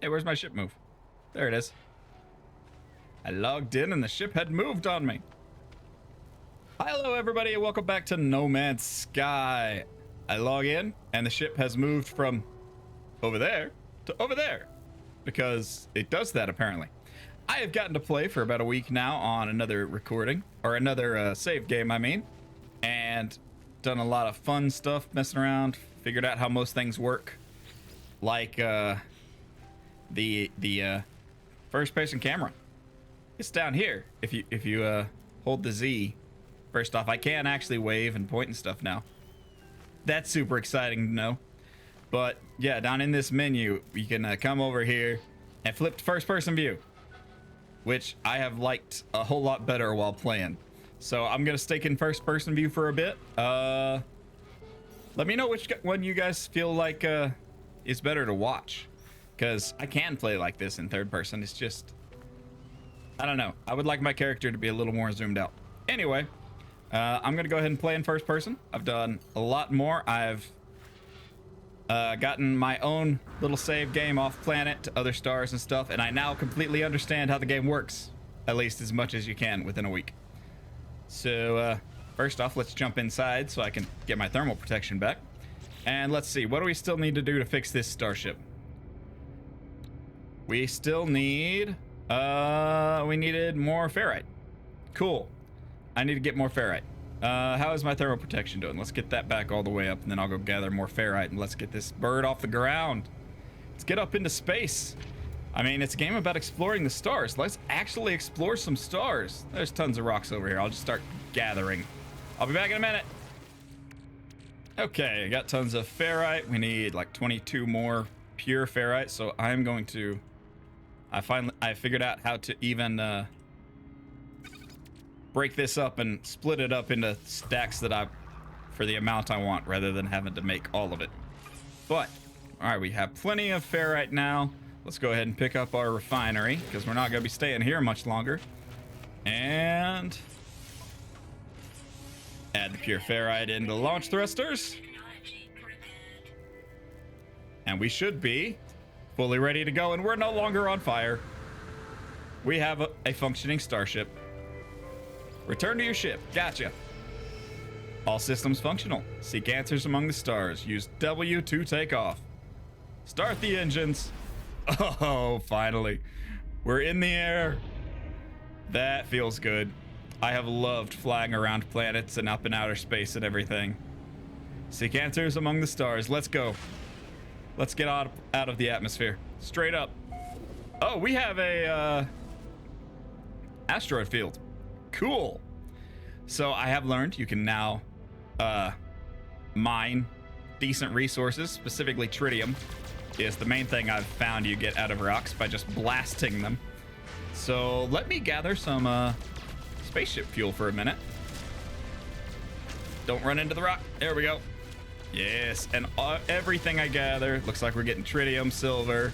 Hey, where's my ship move? There it is. I logged in and the ship had moved on me. Hello, everybody, and welcome back to No Man's Sky. I log in and the ship has moved from over there to over there because it does that apparently. I have gotten to play for about a week now on another recording, or another save game, I mean, and done a lot of fun stuff, messing around, figured out how most things work, like the first person camera. It's down here. If you hold the Z, first off, I can actually wave and point and stuff now. That's super exciting to know. But yeah, down in this menu, you can come over here and flip to first person view, which I have liked a whole lot better while playing. So I'm gonna stick in first person view for a bit. Let me know which one you guys feel like is better to watch, because I can play like this in third person. It's just, I don't know. I would like my character to be a little more zoomed out. Anyway, I'm gonna go ahead and play in first person. I've done a lot more. I've gotten my own little save game off planet to other stars and stuff, and I now completely understand how the game works, at least as much as you can within a week. So first off, let's jump inside so I can get my thermal protection back. And let's see, what do we still need to do to fix this starship? We still need, we needed more ferrite. Cool. I need to get more ferrite. How is my thermal protection doing? Let's get that back all the way up, and then I'll go gather more ferrite, and let's get this bird off the ground. Let's get up into space. I mean, it's a game about exploring the stars. Let's actually explore some stars. There's tons of rocks over here. I'll just start gathering. I'll be back in a minute. Okay, I got tons of ferrite. We need like 22 more pure ferrite, so I'm going to... I figured out how to even break this up and split it up into stacks that for the amount I want, rather than having to make all of it. But all right, we have plenty of ferrite now. Let's go ahead and pick up our refinery, because we're not going to be staying here much longer. And add the pure ferrite into the launch thrusters, and we should be fully ready to go, and we're no longer on fire. We have a functioning starship. Return to your ship. Gotcha. All systems functional. Seek answers among the stars. Use W to take off. Start the engines. Oh, finally. We're in the air. That feels good. I have loved flying around planets and up in outer space and everything. Seek answers among the stars. Let's go. Let's get out of the atmosphere. Straight up. Oh, we have a asteroid field. Cool. So I have learned you can now mine decent resources, specifically tritium is the main thing I've found you get out of rocks by just blasting them. So let me gather some spaceship fuel for a minute. Don't run into the rock. There we go. Yes, and everything I gather looks like we're getting tritium, silver.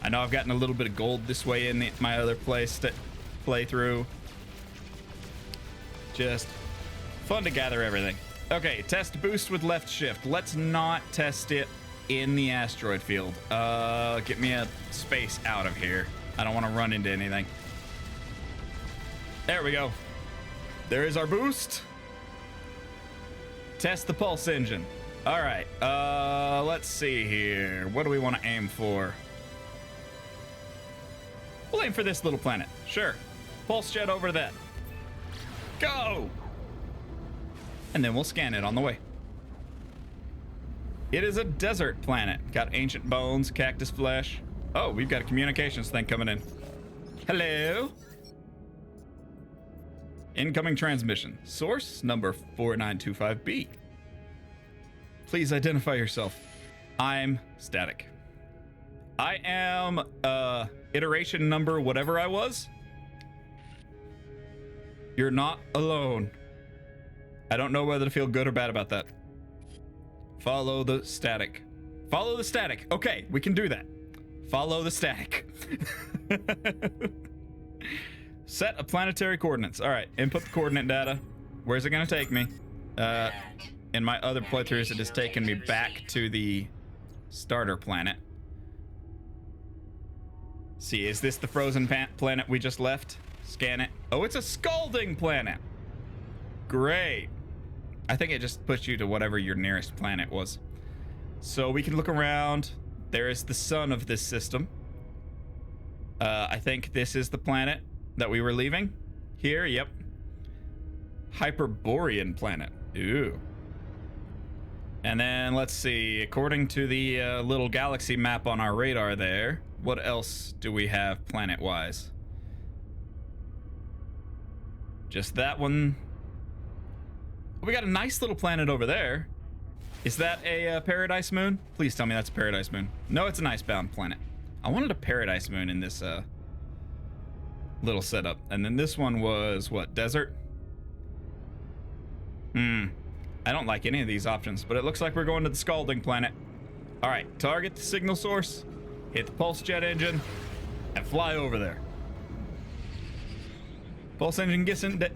I know I've gotten a little bit of gold this way in my other playthrough. Just fun to gather everything. Okay, test boost with left shift. Let's not test it in the asteroid field. Get me a space out of here. I don't want to run into anything. There we go. There is our boost. Test the pulse engine. All right, let's see here. What do we want to aim for? We'll aim for this little planet. Sure. Pulse jet over that. Go! And then we'll scan it on the way. It is a desert planet. Got ancient bones, cactus flesh. Oh, we've got a communications thing coming in. Hello? Incoming transmission. Source number 4925B. Please identify yourself. I'm Static. I am iteration number whatever I was. You're not alone. I don't know whether to feel good or bad about that. Follow the static. Follow the static. Okay, we can do that. Follow the static. Set a planetary coordinates. All right, input the coordinate data. Where's it gonna take me? In my other playthroughs, it has taken me back to the starter planet. See, is this the frozen planet we just left? Scan it. Oh, it's a scalding planet. Great. I think it just puts you to whatever your nearest planet was. So we can look around. There is the sun of this system. I think this is the planet that we were leaving. Here, yep. Hyperborean planet. Ooh. And then let's see. According to the little galaxy map on our radar there, what else do we have planet-wise? Just that one. We got a nice little planet over there. Is that a paradise moon? Please tell me that's a paradise moon. No, it's an icebound planet. I wanted a paradise moon in this little setup. And then this one was, what, desert? I don't like any of these options, but it looks like we're going to the scalding planet. All right, target the signal source, hit the pulse jet engine, and fly over there. Pulse engine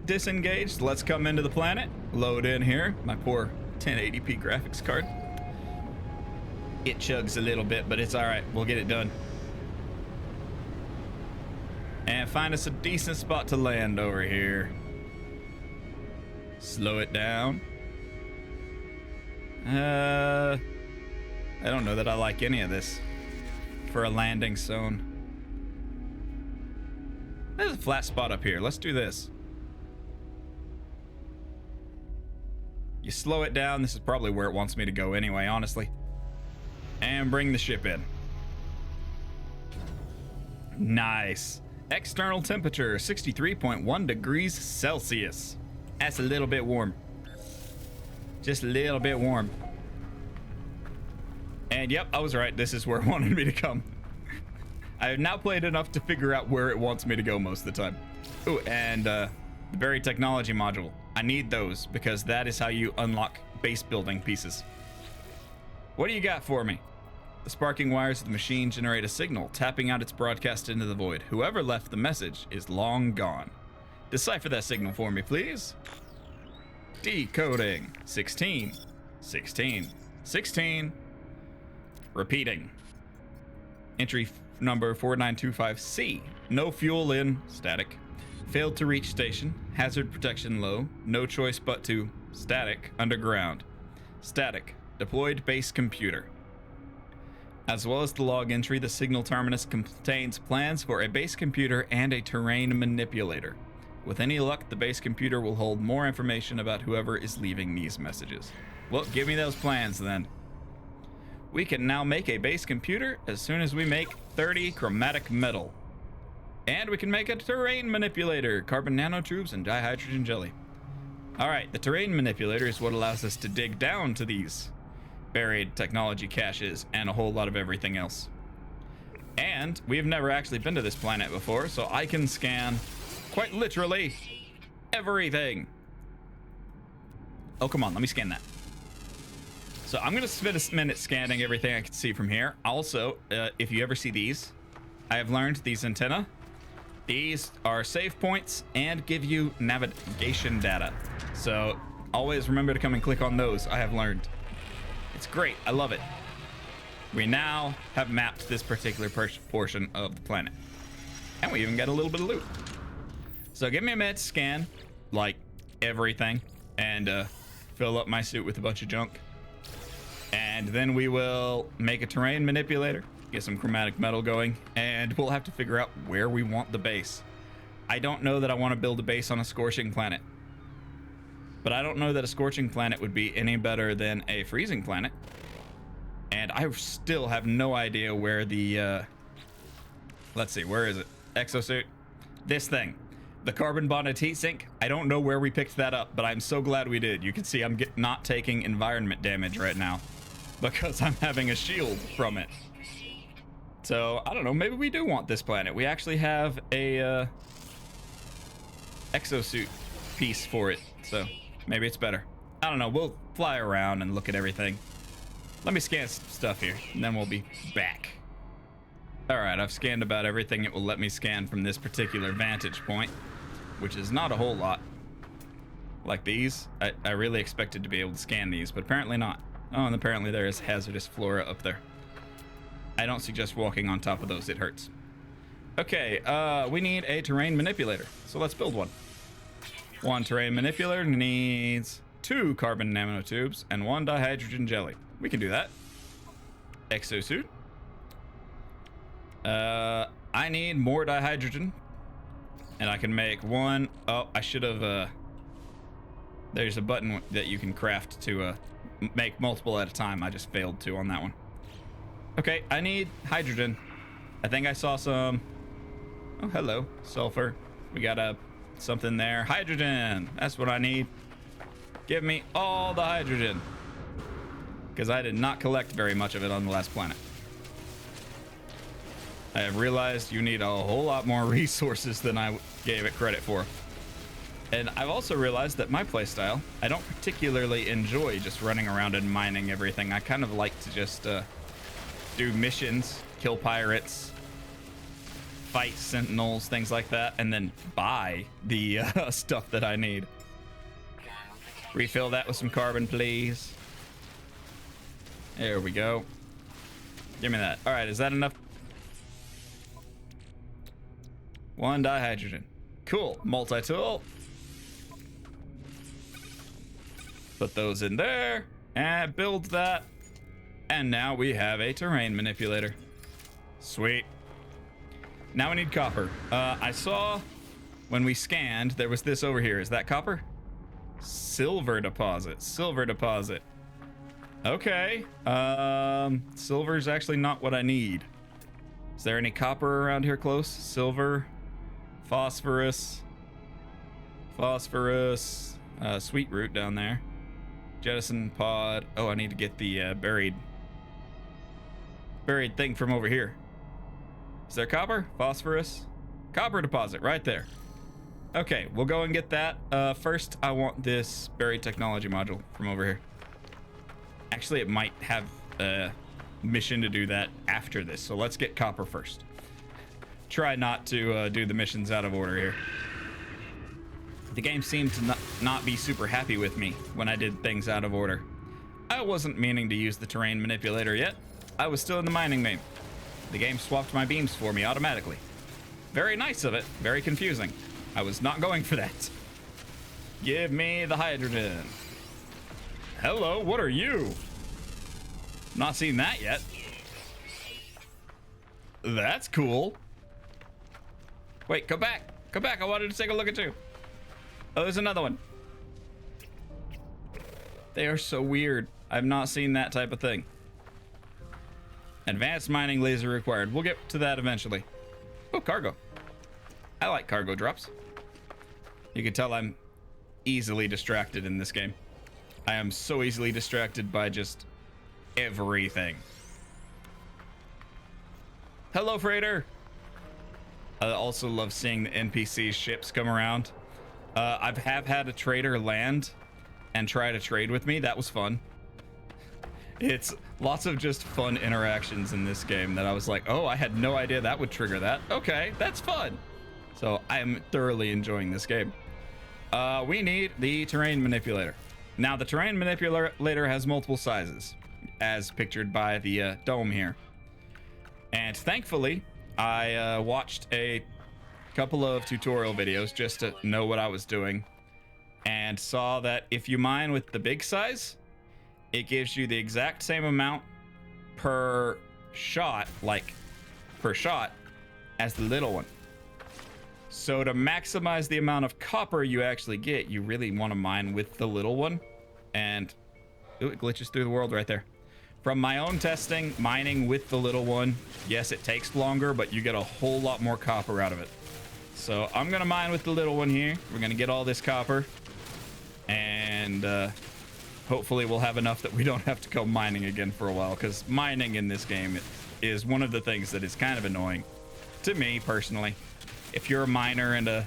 disengaged. Let's come into the planet. Load in here. My poor 1080p graphics card. It chugs a little bit, but it's all right. We'll get it done. And find us a decent spot to land over here. Slow it down. I don't know that I like any of this for a landing zone. There's a flat spot up here. Let's do this. You slow it down. This is probably where it wants me to go anyway, honestly. And bring the ship in. Nice. External temperature, 63.1 degrees Celsius. That's a little bit warm. Just a little bit warm. And yep, I was right. This is where it wanted me to come. I have now played enough to figure out where it wants me to go most of the time. Ooh, and the buried technology module. I need those because that is how you unlock base building pieces. What do you got for me? The sparking wires of the machine generate a signal, tapping out its broadcast into the void. Whoever left the message is long gone. Decipher that signal for me, please. Decoding. 16. 16. 16. Repeating. Entry number 4925C. No fuel in. Static. Failed to reach station. Hazard protection low. No choice but to. Static. Underground. Static. Deployed base computer. As well as the log entry, the signal terminus contains plans for a base computer and a terrain manipulator. With any luck, the base computer will hold more information about whoever is leaving these messages. Well, give me those plans then. We can now make a base computer as soon as we make 30 chromatic metal. And we can make a terrain manipulator, carbon nanotubes and dihydrogen jelly. Alright, the terrain manipulator is what allows us to dig down to these buried technology caches and a whole lot of everything else. And we've never actually been to this planet before, so I can scan, quite literally, everything. Oh, come on, let me scan that. So I'm gonna spend a minute scanning everything I can see from here. Also, if you ever see these, I have learned these antennae. These are save points and give you navigation data. So always remember to come and click on those, I have learned. It's great, I love it. We now have mapped this particular portion of the planet. And we even got a little bit of loot. So give me a minute to scan, like, everything, and fill up my suit with a bunch of junk. And then we will make a terrain manipulator, get some chromatic metal going, and we'll have to figure out where we want the base. I don't know that I want to build a base on a scorching planet. But I don't know that a scorching planet would be any better than a freezing planet. And I still have no idea where the, let's see, where is it? Exosuit? This thing. The carbon bonded heatsink. I don't know where we picked that up, but I'm so glad we did. You can see I'm not taking environment damage right now because I'm having a shield from it. So, I don't know, maybe we do want this planet. We actually have a, exosuit piece for it, so maybe it's better. I don't know, we'll fly around and look at everything. Let me scan some stuff here, and then we'll be back. Alright, I've scanned about everything it will let me scan from this particular vantage point, which is not a whole lot. Like these, I really expected to be able to scan these, but apparently not. Oh, and apparently there is hazardous flora up there. I don't suggest walking on top of those, it hurts. Okay, we need a terrain manipulator. So let's build one. One terrain manipulator needs 2 carbon nanotubes and 1 dihydrogen jelly. We can do that. Exosuit. I need more dihydrogen. And I can make 1. Oh, I should have, there's a button that you can craft to, make multiple at a time. I just failed to on that one. Okay, I need hydrogen. I think I saw some. Oh, hello, sulfur. We got something there. Hydrogen. That's what I need. Give me all the hydrogen, because I did not collect very much of it on the last planet. I have realized you need a whole lot more resources than I gave it credit for. And I've also realized that my playstyle, I don't particularly enjoy just running around and mining everything. I kind of like to just do missions, kill pirates, fight sentinels, things like that, and then buy the stuff that I need. Refill that with some carbon, please. There we go. Give me that. All right, is that enough? 1 dihydrogen. Cool. Multi-tool. Put those in there and build that. And now we have a terrain manipulator. Sweet. Now we need copper. I saw when we scanned, there was this over here. Is that copper? Silver deposit. Silver deposit. Okay. Silver's actually not what I need. Is there any copper around here close? Silver. Phosphorus. Phosphorus. Sweet root down there. Jettison pod. Oh, I need to get the buried thing from over here. Is there copper? Phosphorus? Copper deposit right there. Okay, we'll go and get that. First, I want this buried technology module from over here. Actually, it might have a mission to do that after this, so let's get copper first. Try not to do the missions out of order here. The game seemed to not be super happy with me when I did things out of order. I wasn't meaning to use the terrain manipulator yet. I was still in the mining main. The game swapped my beams for me automatically. Very nice of it, very confusing. I was not going for that. Give me the hydrogen. Hello, what are you? Not seen that yet. That's cool. Wait, come back. Come back, I wanted to take a look at you. Oh, there's another one. They are so weird. I've not seen that type of thing. Advanced mining laser required. We'll get to that eventually. Oh, cargo. I like cargo drops. You can tell I'm easily distracted in this game. I am so easily distracted by just everything. Hello, freighter. I also love seeing the NPC ships come around. I have had a trader land and try to trade with me. That was fun. It's lots of just fun interactions in this game that I was like, oh, I had no idea that would trigger that. Okay, that's fun. So I am thoroughly enjoying this game. We need the terrain manipulator. Now, the terrain manipulator has multiple sizes, as pictured by the dome here. And thankfully, I watched a couple of tutorial videos just to know what I was doing, and saw that if you mine with the big size, it gives you the exact same amount per shot, as the little one. So to maximize the amount of copper you actually get, you really want to mine with the little one. And ooh, it glitches through the world right there. From my own testing, mining with the little one, yes, it takes longer, but you get a whole lot more copper out of it. So I'm gonna mine with the little one here. We're gonna get all this copper, and hopefully we'll have enough that we don't have to go mining again for a while, because mining in this game is one of the things that is kind of annoying to me personally. If you're a miner and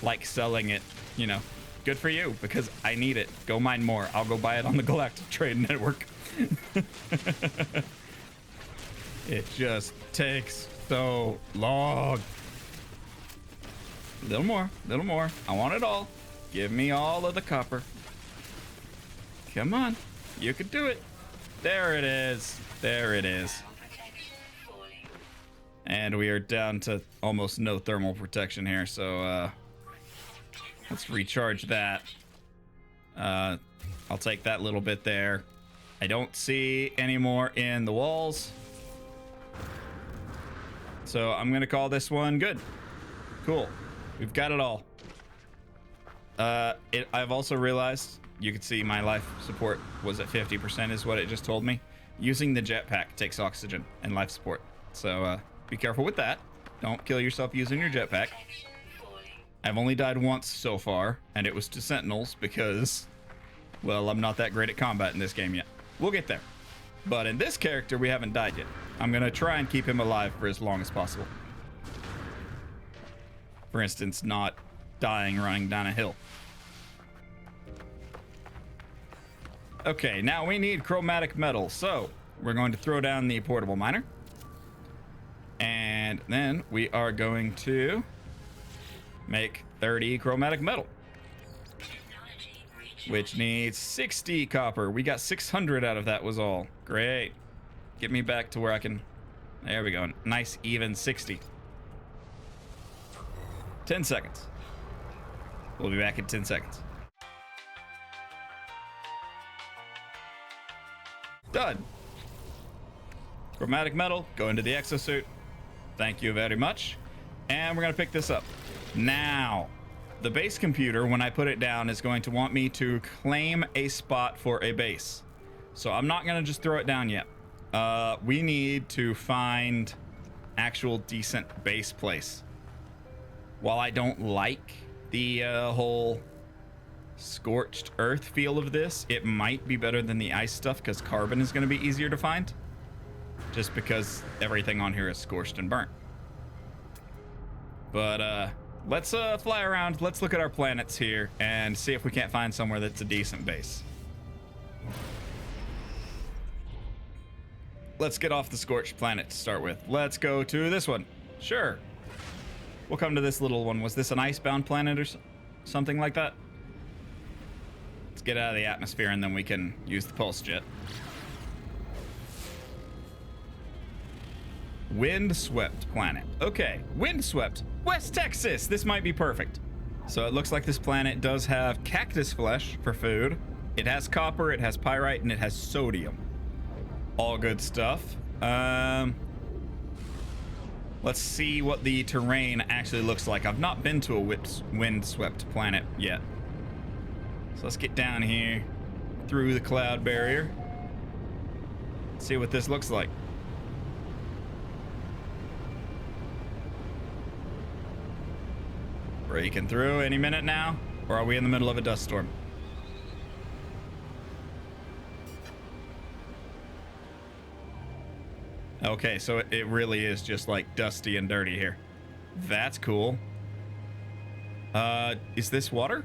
like selling it, you know, good for you, because I need it. Go mine more. I'll go buy it on the Galactic Trade Network. It just takes so long. Little more, little more. I want it all. Give me all of the copper. Come on, you can do it. There it is. There it is. And we are down to almost no thermal protection here, so let's recharge that. I'll take that little bit there. I don't see any more in the walls, so I'm gonna call this one good. Cool, we've got it all. I've also realized, you can see my life support was at 50% is what it just told me. Using the jetpack takes oxygen and life support, so be careful with that. Don't kill yourself using your jetpack. I've only died once so far, and it was to sentinels because, well, I'm not that great at combat in this game yet. We'll get there. But in this character, we haven't died yet. I'm gonna try and keep him alive for as long as possible. For instance, not dying running down a hill. Okay, now we need chromatic metal, so we're going to throw down the portable miner. And then we are going to make 30 chromatic metal, which needs 60 copper. We got 600 out of that was all. Great. Get me back to where I can... There we go. Nice even 60. 10 seconds. We'll be back in 10 seconds. Done. Chromatic metal, go into the exosuit. Thank you very much. And we're gonna pick this up. Now, the base computer, when I put it down, is going to want me to claim a spot for a base. So I'm not gonna just throw it down yet. We need to find actual decent base place. While I don't like the whole scorched earth feel of this, it might be better than the ice stuff because carbon is going to be easier to find, just because everything on here is scorched and burnt. But let's fly around. Let's look at our planets here and see if we can't find somewhere that's a decent base. Let's get off the scorched planet to start with. Let's go to this one. Sure, we'll come to this little one. Was this an icebound planet or something like that? Let's get out of the atmosphere and then we can use the pulse jet. Windswept planet. Okay, windswept. West Texas. This might be perfect. So it looks like this planet does have cactus flesh for food. It has copper, it has pyrite, and it has sodium. All good stuff. Let's see what the terrain actually looks like. I've not been to a windswept planet yet. So let's get down here through the cloud barrier. See what this looks like. Breaking through any minute now, or are we in the middle of a dust storm? Okay, so it really is just like dusty and dirty here. That's cool. Is this water?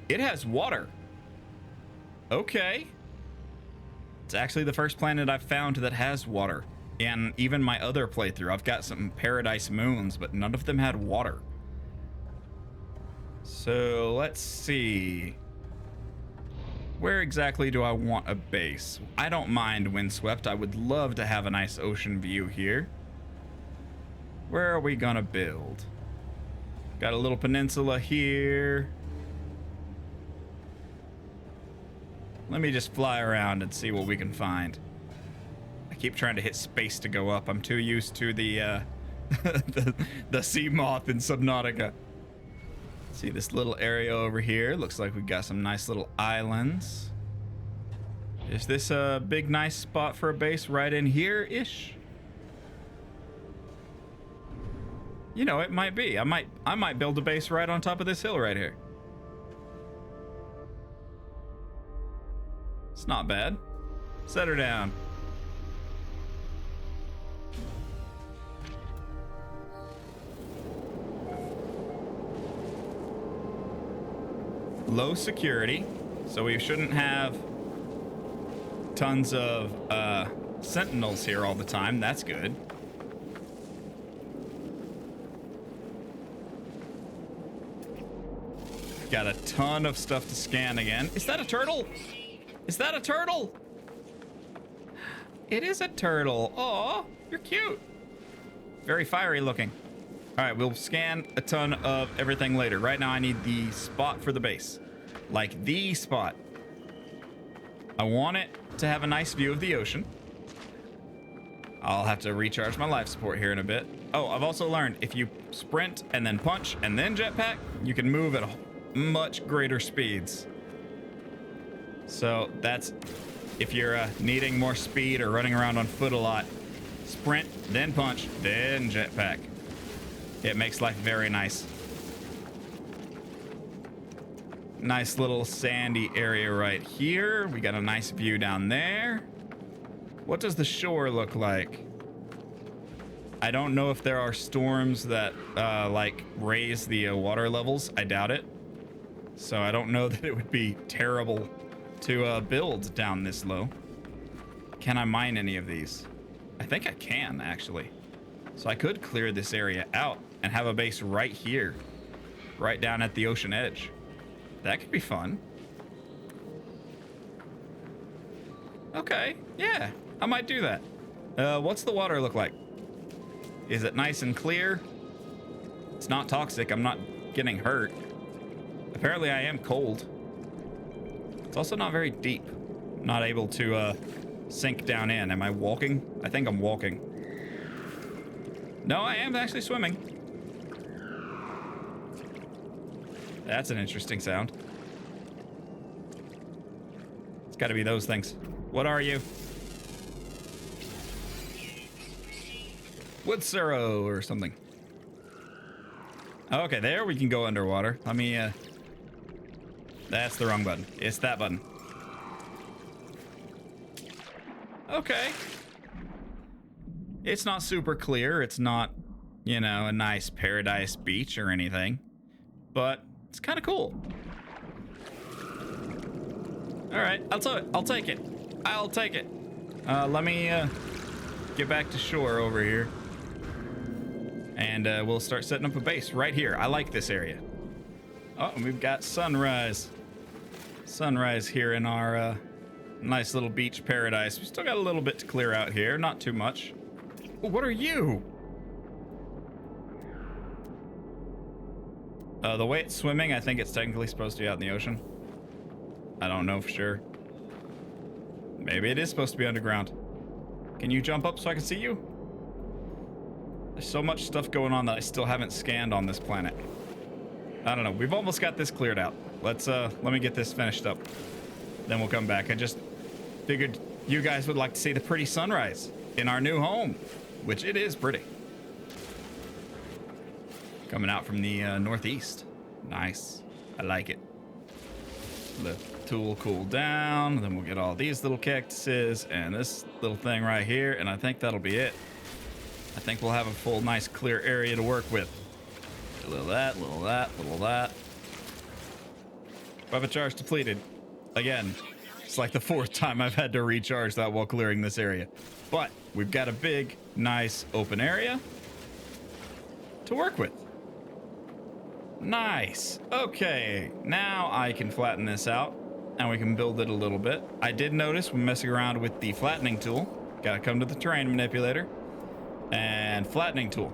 It has water. Okay. It's actually the first planet I've found that has water. And even my other playthrough, I've got some paradise moons, but none of them had water. So let's see. Where exactly do I want a base? I don't mind windswept. I would love to have a nice ocean view here. Where are we gonna build? Got a little peninsula here. Let me just fly around and see what we can find. I keep trying to hit space to go up. I'm too used to the the sea moth in Subnautica. See this little area over here. Looks like we've got some nice little islands. Is this a big nice spot for a base right in here-ish? You know, it might be. I might build a base right on top of this hill right here. It's not bad. Set her down. Low security, so we shouldn't have tons of sentinels here all the time. That's good. Got a ton of stuff to scan again. Is that a turtle? Is that a turtle? It is a turtle. Aw, you're cute. Very fiery looking. All right, we'll scan a ton of everything later. Right now, I need the spot for the base. Like the spot. I want it to have a nice view of the ocean. I'll have to recharge my life support here in a bit. Oh, I've also learned if you sprint and then punch and then jetpack, you can move at much greater speeds. So that's if you're needing more speed or running around on foot a lot. Sprint, then punch, then jetpack. It makes life very nice. Nice little sandy area right here. We got a nice view down there. What does the shore look like? I don't know if there are storms that like raise the water levels. I doubt it. So I don't know that it would be terrible to build down this low. Can I mine any of these? I think I can, actually. So I could clear this area out and have a base right here, right down at the ocean edge. That could be fun. Okay, yeah, I might do that. What's the water look like? Is it nice and clear? It's not toxic. I'm not getting hurt. Apparently I am cold. It's also not very deep. I'm not able to sink down in. Am I walking? I think I'm walking. No, I am actually swimming. That's an interesting sound. It's got to be those things. What are you? Wood sorrow or something. Okay, there we can go underwater. Let me, that's the wrong button. It's that button. Okay. It's not super clear. It's not, you know, a nice paradise beach or anything. But it's kind of cool. All right, I'll take it. I'll take it. Let me get back to shore over here. And we'll start setting up a base right here. I like this area. Oh, and we've got sunrise. Sunrise here in our nice little beach paradise. We still got a little bit to clear out here. Not too much. Oh, what are you? The way it's swimming, I think it's technically supposed to be out in the ocean. I don't know for sure. Maybe it is supposed to be underground. Can you jump up so I can see you? There's so much stuff going on that I still haven't scanned on this planet. I don't know. We've almost got this cleared out. Let me get this finished up. Then we'll come back. I just figured you guys would like to see the pretty sunrise in our new home, which it is pretty. Coming out from the northeast. Nice. I like it. The tool cool down. Then we'll get all these little cactuses and this little thing right here. And I think that'll be it. I think we'll have a full, nice, clear area to work with. A little that, little that, little that. Weapon charge depleted. Again, it's like the 4th time I've had to recharge that while clearing this area. But we've got a big, nice, open area to work with. Nice. Okay, now I can flatten this out and we can build it a little bit. I did notice when messing around with the flattening tool, gotta come to the terrain manipulator and flattening tool.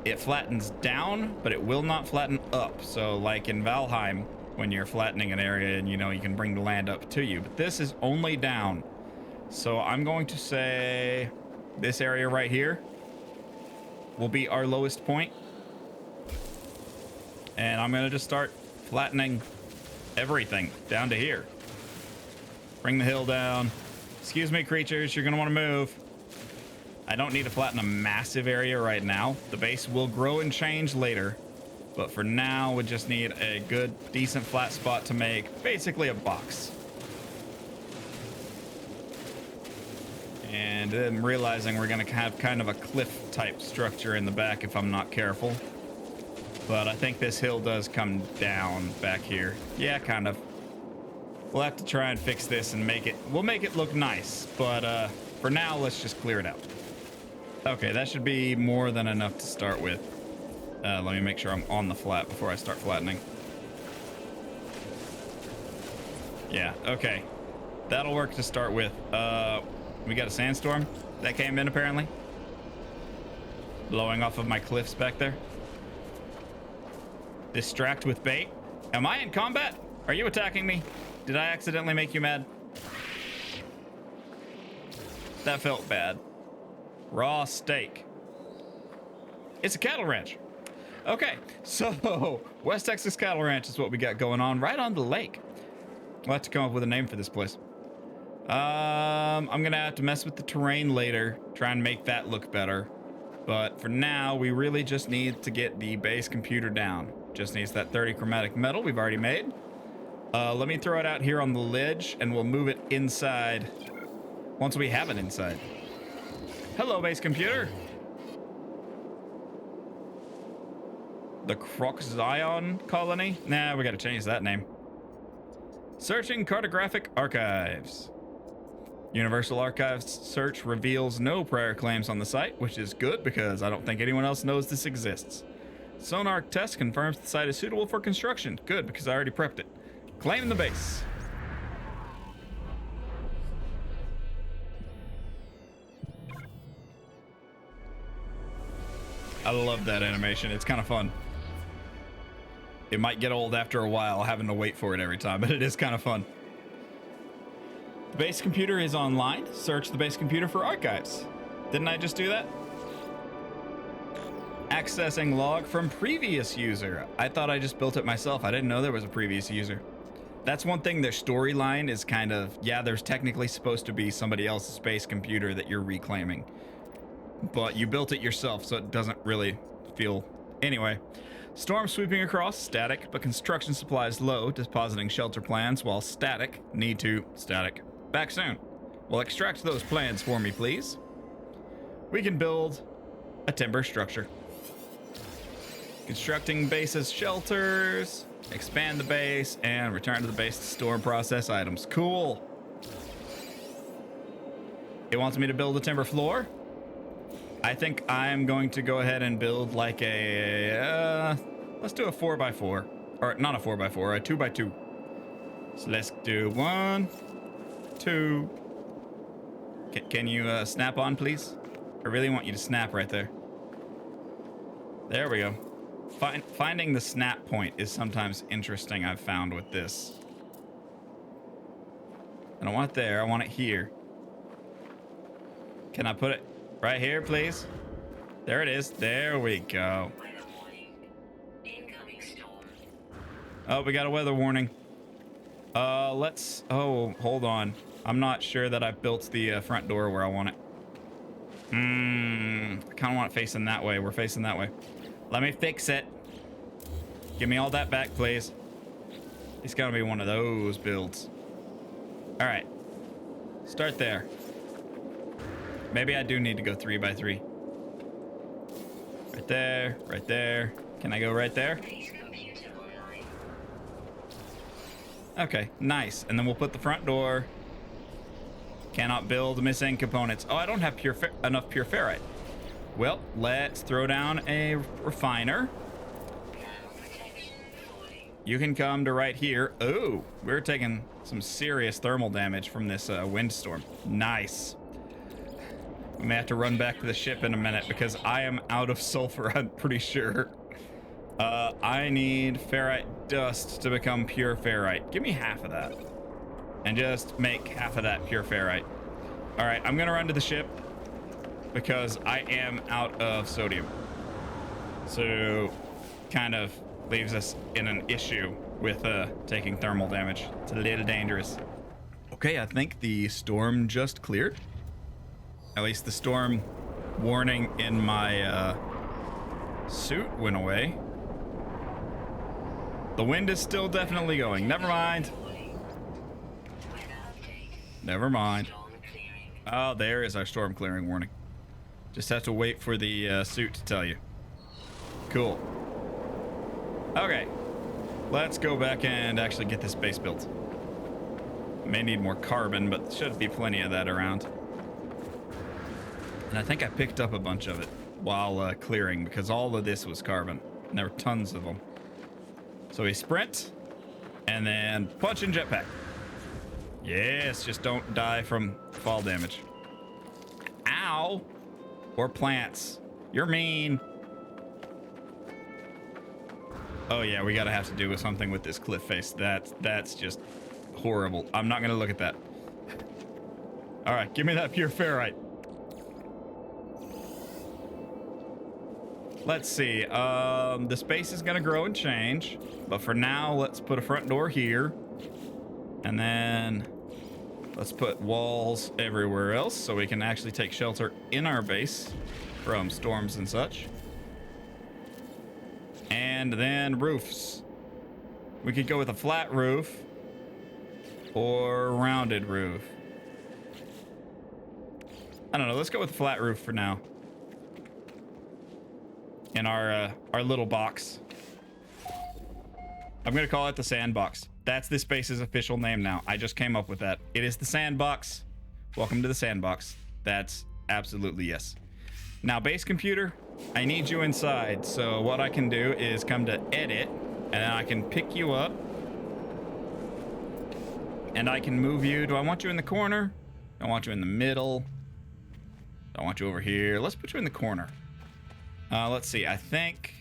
It flattens down, but it will not flatten up. So like in Valheim, when you're flattening an area and you know you can bring the land up to you, but this is only down. So I'm going to say this area right here will be our lowest point. And I'm gonna just start flattening everything down to here. Bring the hill down. Excuse me, creatures, you're gonna wanna move. I don't need to flatten a massive area right now. The base will grow and change later. But for now, we just need a good, decent flat spot to make basically a box. And then realizing we're gonna have kind of a cliff type structure in the back if I'm not careful. But I think this hill does come down back here. Yeah, kind of. We'll have to try and fix this and we'll make it look nice. But for now, let's just clear it out. Okay, that should be more than enough to start with. Let me make sure I'm on the flat before I start flattening. Yeah, okay. That'll work to start with. We got a sandstorm that came in apparently. blowing off of my cliffs back there. Distract with bait. Am I in combat? Are you attacking me? Did I accidentally make you mad? That felt bad. Raw steak. It's a cattle ranch. Okay, so West Texas Cattle Ranch is what we got going on right on the lake. We'll have to come up with a name for this place. I'm gonna have to mess with the terrain later, try and make that look better. But for now, we really just need to get the base computer down. Just needs that 30 chromatic metal we've already made. Let me throw it out here on the ledge, and we'll move it inside once we have it inside. Hello, base computer. The Croc-Zion colony? Nah, we gotta change that name. Searching cartographic archives. Universal Archives search reveals no prior claims on the site, which is good because I don't think anyone else knows this exists. Sonar test confirms the site is suitable for construction. Good, because I already prepped it. Claim the base. I love that animation. It's kind of fun. It might get old after a while having to wait for it every time, but it is kind of fun. The base computer is online. Search the base computer for archives. Didn't I just do that? Accessing log from previous user. I thought I just built it myself. I didn't know there was a previous user. That's one thing. Their storyline is kind of, yeah, there's technically supposed to be somebody else's base computer that you're reclaiming. But you built it yourself, so it doesn't really feel... Anyway. Storm sweeping across, static, but construction supplies low, depositing shelter plans while static, need to, static. Back soon. Well, extract those plans for me, please. We can build a timber structure. Constructing bases, shelters, expand the base, and return to the base to store and process items. Cool. It wants me to build a timber floor. I think I'm going to go ahead and build like a, let's do a 4x4. Or not a 4x4, a 2x2. So let's do 1, 2. Can you snap on, please? I really want you to snap right there. There we go. Finding the snap point is sometimes interesting, I've found with this. I don't want it there, I want it here. Can I put it right here, please? There it is. There we go. Oh, we got a weather warning. Let's... Oh, hold on. I'm not sure that I've built the front door where I want it. I kind of want it facing that way. We're facing that way. Let me fix it. Give me all that back, please. It's gonna be one of those builds. All right. Start there. Maybe I do need to go 3x3. Right there, right there. Can I go right there? Okay, nice. And then we'll put the front door. Cannot build missing components. Oh, I don't have enough pure ferrite. Well, let's throw down a refiner. You can come to right here. Oh, we're taking some serious thermal damage from this windstorm. Nice. We may have to run back to the ship in a minute because I am out of sulfur, I'm pretty sure. I need ferrite dust to become pure ferrite. Give me half of that. And just make half of that pure ferrite. All right, I'm gonna run to the ship because I am out of sodium. So, kind of leaves us in an issue with taking thermal damage. It's a little dangerous. Okay, I think the storm just cleared. At least the storm warning in my suit went away. The wind is still definitely going. Never mind. Never mind. Oh, there is our storm clearing warning. Just have to wait for the suit to tell you. Cool. Okay. Let's go back and actually get this base built. May need more carbon, but should be plenty of that around. And I think I picked up a bunch of it while clearing because all of this was carbon. And there were tons of them. So we sprint and then punch and jetpack. Yes, just don't die from fall damage. Ow! Or plants. You're mean. Oh yeah, we gotta have to do with something with this cliff face. That's just horrible. I'm not gonna look at that. All right, give me that pure ferrite. Let's see. The space is gonna grow and change, but for now, let's put a front door here, and then let's put walls everywhere else so we can actually take shelter in our base from storms and such. And then roofs. We could go with a flat roof or a rounded roof. I don't know. Let's go with a flat roof for now. In our little box. I'm gonna call it the sandbox. That's this base's official name now. I just came up with that. It is the sandbox. Welcome to the sandbox. That's absolutely yes. Now, base computer, I need you inside. So what I can do is come to edit, and then I can pick you up, and I can move you. Do I want you in the corner? I want you in the middle. I want you over here. Let's put you in the corner. Let's see. I think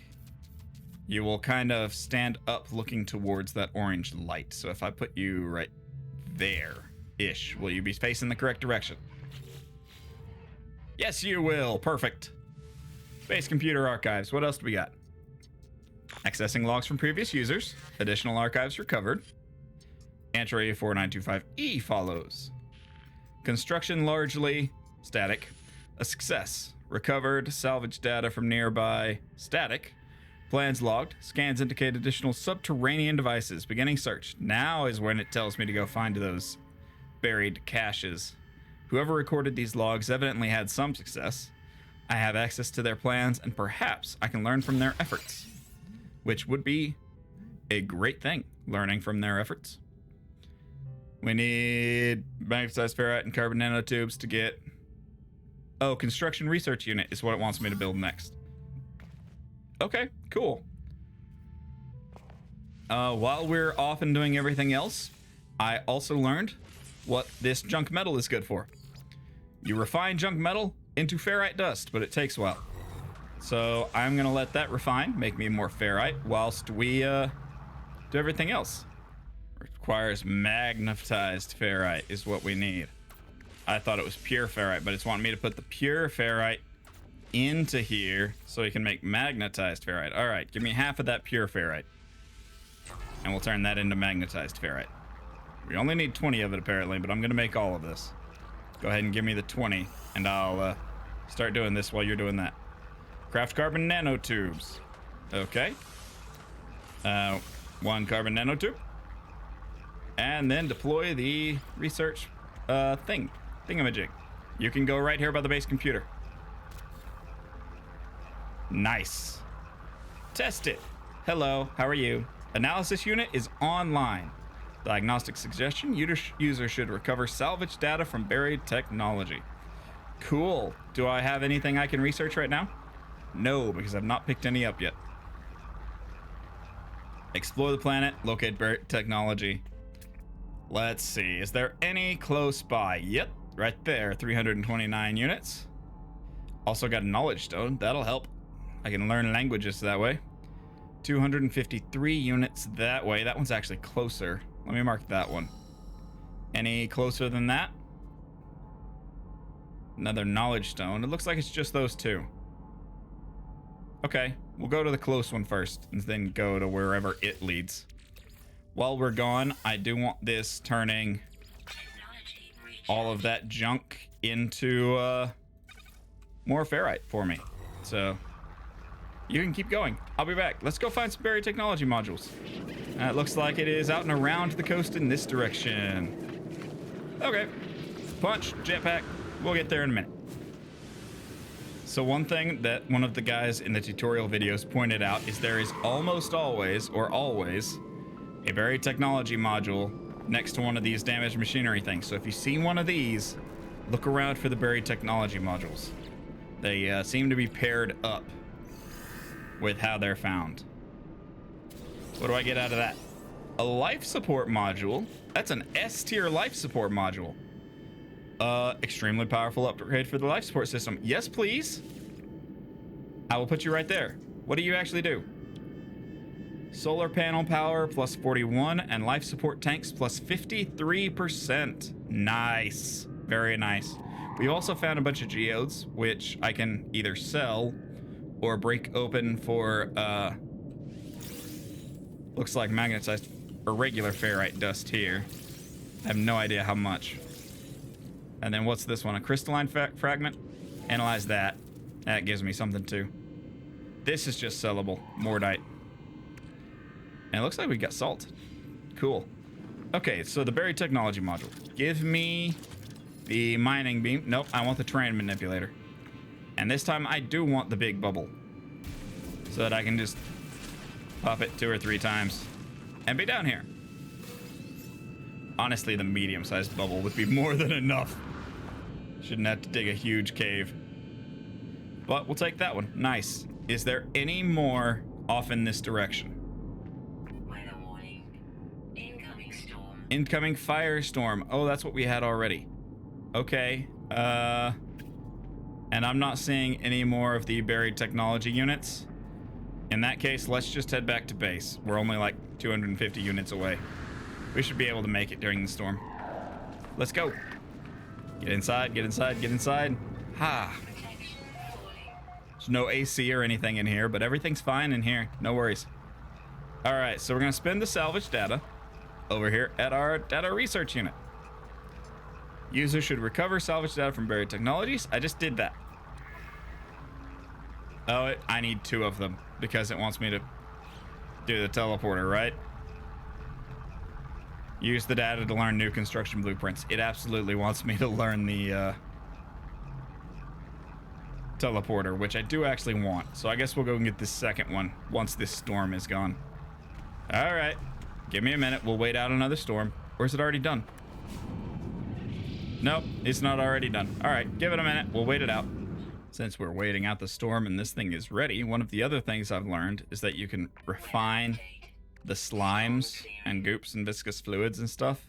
you will kind of stand up looking towards that orange light. So if I put you right there-ish, will you be facing the correct direction? Yes, you will. Perfect. Base computer archives. What else do we got? Accessing logs from previous users. Additional archives recovered. Entry 4925E follows. Construction largely static. A success. Recovered salvage data from nearby. Static. Plans logged. Scans indicate additional subterranean devices. Beginning search. Now is when it tells me to go find those buried caches. Whoever recorded these logs evidently had some success. I have access to their plans, and perhaps I can learn from their efforts. Which would be a great thing, learning from their efforts. We need magnetized ferrite and carbon nanotubes to get... Oh, construction research unit is what it wants me to build next. Okay, cool. While we're off and doing everything else, I also learned what this junk metal is good for. You refine junk metal into ferrite dust, but it takes a while. So I'm gonna let that refine, make me more ferrite, whilst we do everything else. Requires magnetized ferrite is what we need. I thought it was pure ferrite, but it's wanting me to put the pure ferrite into here so we can make magnetized ferrite. All right, give me half of that pure ferrite, and we'll turn that into magnetized ferrite. We only need 20 of it apparently, but I'm gonna make all of this. Go ahead and give me the 20, and I'll start doing this while you're doing that. Craft carbon nanotubes. Okay. 1 carbon nanotube. And then deploy the research thingamajig. You can go right here by the base computer. Nice. Test it. Hello, how are you? Analysis unit is online. Diagnostic suggestion, user should recover salvage data from buried technology. Cool. Do I have anything I can research right now? No, because I've not picked any up yet. Explore the planet, locate buried technology. Let's see, is there any close by? Yep, right there, 329 units. Also got a knowledge stone, that'll help. I can learn languages that way. 253 units that way. That one's actually closer. Let me mark that one. Any closer than that? Another knowledge stone. It looks like it's just those two. Okay, we'll go to the close one first and then go to wherever it leads. While we're gone, I do want this turning all of that junk into more ferrite for me. So you can keep going. I'll be back. Let's go find some buried technology modules. It looks like it is out and around the coast in this direction. Okay. Punch, jetpack. We'll get there in a minute. So one thing that one of the guys in the tutorial videos pointed out is there is almost always, or always, a buried technology module next to one of these damaged machinery things. So if you see one of these, look around for the buried technology modules. They seem to be paired up with how they're found. What do I get out of that? A life support module. That's an S tier life support module. Extremely powerful upgrade for the life support system. Yes, please. I will put you right there. What do you actually do? Solar panel power plus 41 and life support tanks plus 53%. Nice. Very nice. We've also found a bunch of geodes, which I can either sell or break open for, looks like magnetized or regular ferrite dust here. I have no idea how much. And then what's this one? A crystalline fragment? Analyze that. That gives me something too. This is just sellable. Mordite. And it looks like we got salt. Cool. Okay, so the buried technology module. Give me the mining beam. Nope, I want the terrain manipulator. And this time I do want the big bubble. So that I can just pop it 2 or 3 times and be down here. Honestly, the medium-sized bubble would be more than enough. Shouldn't have to dig a huge cave. But we'll take that one. Nice. Is there any more off in this direction? Weather warning. Incoming storm. Incoming firestorm. Oh, that's what we had already. Okay. And I'm not seeing any more of the buried technology units. In that case, let's just head back to base. We're only like 250 units away. We should be able to make it during the storm. Let's go. Get inside, get inside, get inside. Ha. There's no AC or anything in here, but everything's fine in here. No worries. All right, so we're going to spend the salvage data over here at our data research unit. User should recover salvage data from buried technologies. I just did that. Oh, I need 2 of them because it wants me to do the teleporter, right? Use the data to learn new construction blueprints. It absolutely wants me to learn the teleporter, which I do actually want. So I guess we'll go and get this second one once this storm is gone. All right. Give me a minute. We'll wait out another storm. Or is it already done? Nope, it's not already done. All right, give it a minute. We'll wait it out. Since we're waiting out the storm and this thing is ready, one of the other things I've learned is that you can refine the slimes and goops and viscous fluids and stuff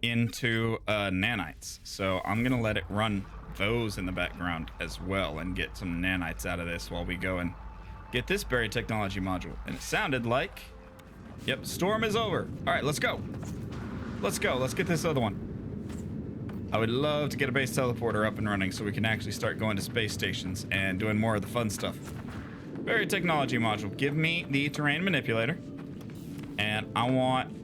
into nanites. So I'm gonna let it run those in the background as well and get some nanites out of this while we go and get this buried technology module. And it sounded like, yep, storm is over. All right, let's go. Let's go. Let's get this other one. I would love to get a base teleporter up and running so we can actually start going to space stations and doing more of the fun stuff. Buried technology module. Give me the terrain manipulator. And I want...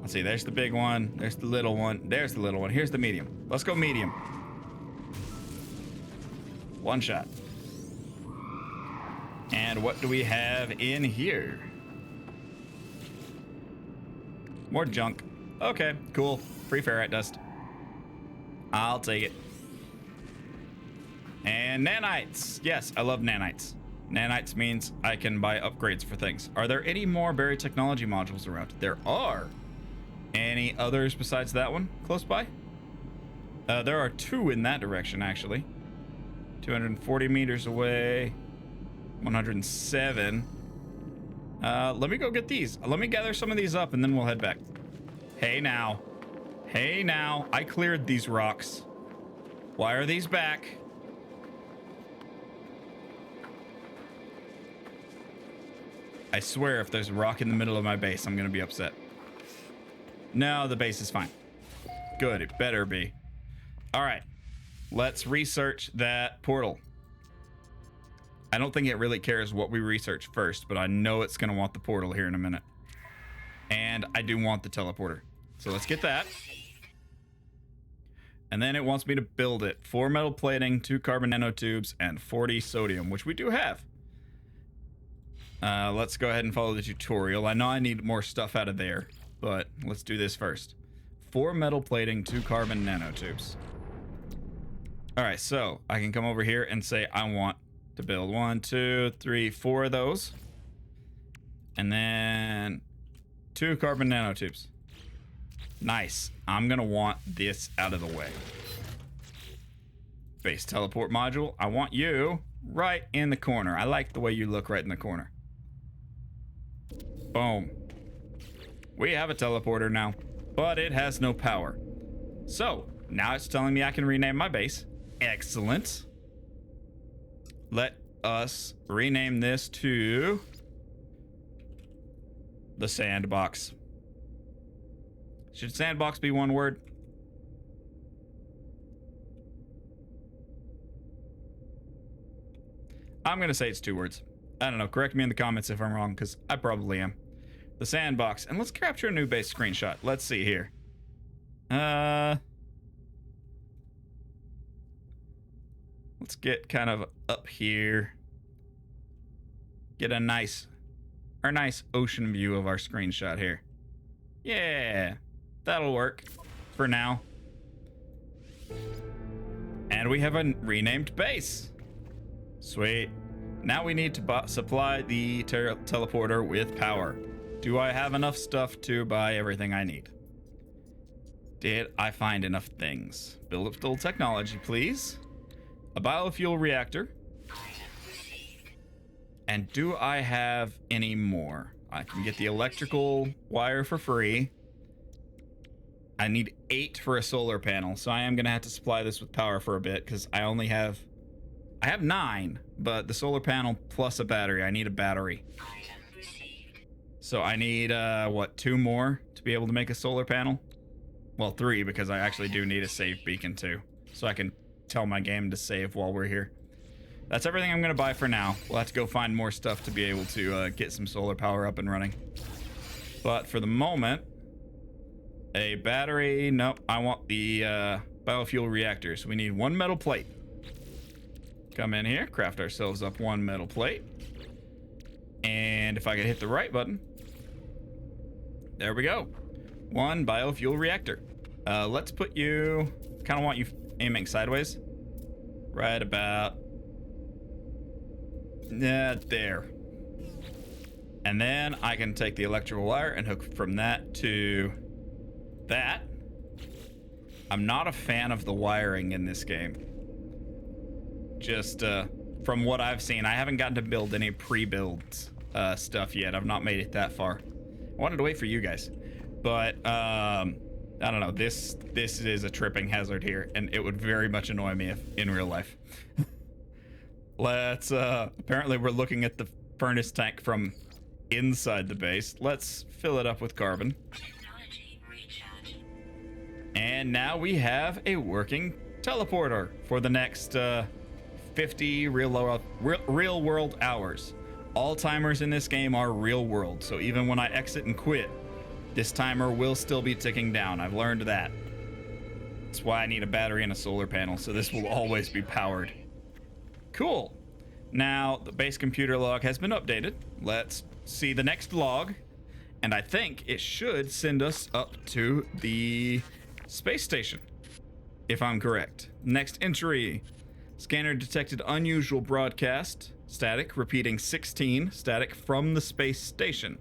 Let's see, there's the big one. There's the little one. There's the little one. Here's the medium. Let's go medium. One shot. And what do we have in here? More junk. Okay, cool. Free ferrite dust. I'll take it. And nanites. Yes, I love nanites. Nanites means I can buy upgrades for things. Are there any more buried technology modules around? There are. Any others besides that one close by? There are 2 in that direction, actually. 240 meters away. 107. Let me go get these. Let me gather some of these up and then we'll head back. Hey now. Hey now. I cleared these rocks. Why are these back? I swear if there's a rock in the middle of my base, I'm gonna be upset. No, the base is fine. Good, it better be. All right, let's research that portal. I don't think it really cares what we research first, but I know it's gonna want the portal here in a minute. And I do want the teleporter. So let's get that. And then it wants me to build it. 4 metal plating, 2 carbon nanotubes, and 40 sodium, which we do have. Let's go ahead and follow the tutorial. I know I need more stuff out of there, but let's do this first. 4 metal plating, 2 carbon nanotubes. All right, so I can come over here and say I want to build 1, 2, 3, 4 of those. And then 2 carbon nanotubes. Nice. I'm gonna want this out of the way. Base teleport module. I want you right in the corner. I like the way you look right in the corner. Boom. We have a teleporter now, but it has no power. So now it's telling me I can rename my base. Excellent. let us rename this to the sandbox. Should sandbox be one word? I'm gonna say it's 2 words. I don't know. Correct me in the comments if I'm wrong, because I probably am. The sandbox. And let's capture a new base screenshot. Let's see here. Let's get kind of up here. Get a nice ocean view of our screenshot here. Yeah, that'll work for now. And we have a renamed base. Sweet. Now we need to supply the teleporter with power. Do I have enough stuff to buy everything I need? Did I find enough things? Build up still technology, please. A biofuel reactor. And do I have any more? I can get the electrical wire for free. I need 8 for a solar panel, so I am gonna have to supply this with power for a bit because I have 9, but the solar panel plus a battery. I need a battery. So I need, 2 more to be able to make a solar panel? Well, 3, because I actually do need a save beacon too. So I can tell my game to save while we're here. That's everything I'm going to buy for now. We'll have to go find more stuff to be able to get some solar power up and running. But for the moment, a battery. Nope, I want the biofuel reactor. So we need 1 metal plate. Come in here, craft ourselves up 1 metal plate. And if I could hit the right button. There we go. 1 biofuel reactor. Let's put you... kind of want you aiming sideways. Right about... there. And then I can take the electrical wire and hook from that to that. I'm not a fan of the wiring in this game. Just from what I've seen, I haven't gotten to build any pre-built stuff yet. I've not made it that far. I wanted to wait for you guys, but I don't know. This is a tripping hazard here, and it would very much annoy me if in real life. Let's apparently we're looking at the furnace tank from inside the base. Let's fill it up with carbon. And now we have a working teleporter for the next 50 real world hours. All timers in this game are real world, so even when I exit and quit, this timer will still be ticking down. I've learned that. That's why I need a battery and a solar panel, so this will always be powered. Cool. Now, the base computer log has been updated. Let's see the next log. And I think it should send us up to the space station, if I'm correct. Next entry. Scanner detected unusual broadcast. Static, repeating 16. Static from the space station.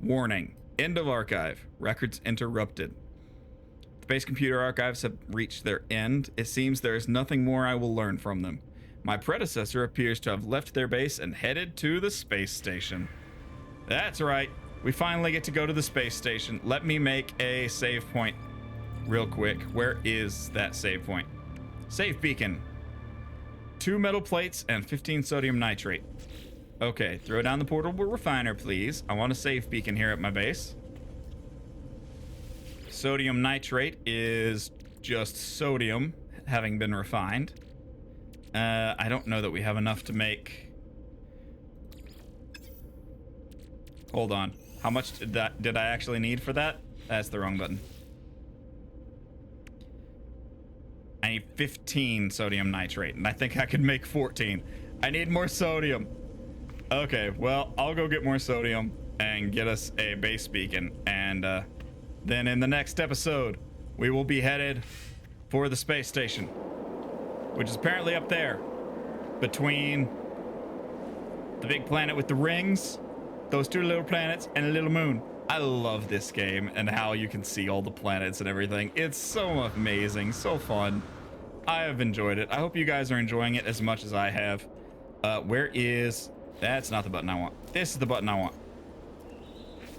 Warning. End of archive. Records interrupted. The base computer archives have reached their end. It seems there is nothing more I will learn from them. My predecessor appears to have left their base and headed to the space station. That's right. We finally get to go to the space station. Let me make a save point real quick. Where is that save point? Save beacon. 2 metal plates and 15 sodium nitrate. Okay, throw down the portable refiner, please. I want a save beacon here at my base. Sodium nitrate is just sodium having been refined. I don't know that we have enough to make... Hold on. How much did I actually need for that? That's the wrong button. I need 15 sodium nitrate, and I think I could make 14. I need more sodium. Okay, well, I'll go get more sodium and get us a base beacon, and then in the next episode, we will be headed for the space station, which is apparently up there, between the big planet with the rings, those 2 little planets, and a little moon. I love this game and how you can see all the planets and everything. It's so amazing, so fun. I have enjoyed it. I hope you guys are enjoying it as much as I have. Where is... That's not the button I want. This is the button I want.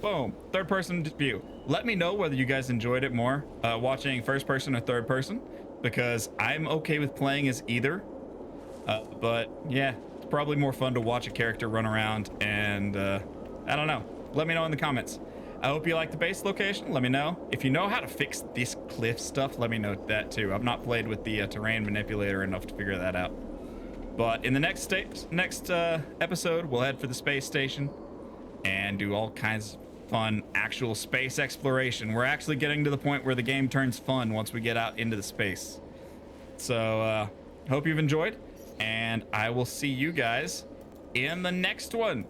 Boom. Third person view. Let me know whether you guys enjoyed it more, watching first person or third person, because I'm okay with playing as either. But yeah, it's probably more fun to watch a character run around and I don't know. Let me know in the comments. I hope you like the base location. Let me know. If you know how to fix this cliff stuff, let me know that too. I've not played with the terrain manipulator enough to figure that out. But in the next episode, we'll head for the space station and do all kinds of fun actual space exploration. We're actually getting to the point where the game turns fun once we get out into the space. So hope you've enjoyed, and I will see you guys in the next one.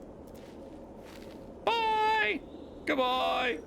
Bye. Goodbye.